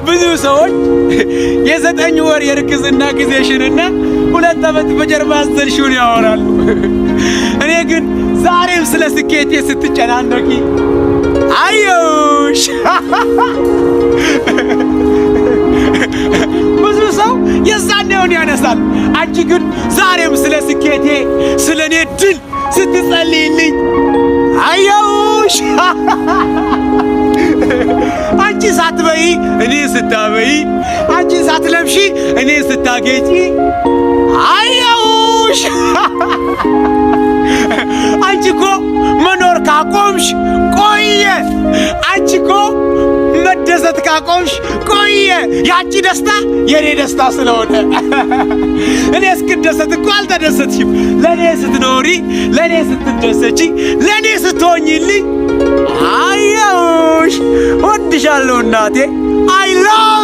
ብዙ ሰዎች የ9 ወር የርክዝና ጊዜሽንና 2 ዓመት በጀርባ አዘልሽውን ያወራሉ። እኔ ግን ዛሬም ስለ ስኬቴ ስትጨናነቂ አየሁሽ። ብዙ ሰው የዛኔውን ያነሳል። አንቺ ግን ዛሬም ስለ ስኬቴ ስለኔ ድል ስትጸልይልኝ አየሁሽ። አንቺ ሳትበይ እኔ ስታበይ፣ አንቺ ሳትለብሺ እኔ ስታጌጪ አየሁሽ። አንቺ እኮ መኖር ካቆምሽ ቆየ። አንቺ እኮ መደሰት ካቆምሽ ቆየ። ያንቺ ደስታ የኔ ደስታ ስለሆነ እኔ እስክደሰት እኮ አልተደሰትሽም። ለኔ ስትኖሪ፣ ለኔ ስትደሰቺ፣ ለኔ ስትሆኝልኝ አየሁሽ። ወድሻለሁ እናቴ። አይ ላቭ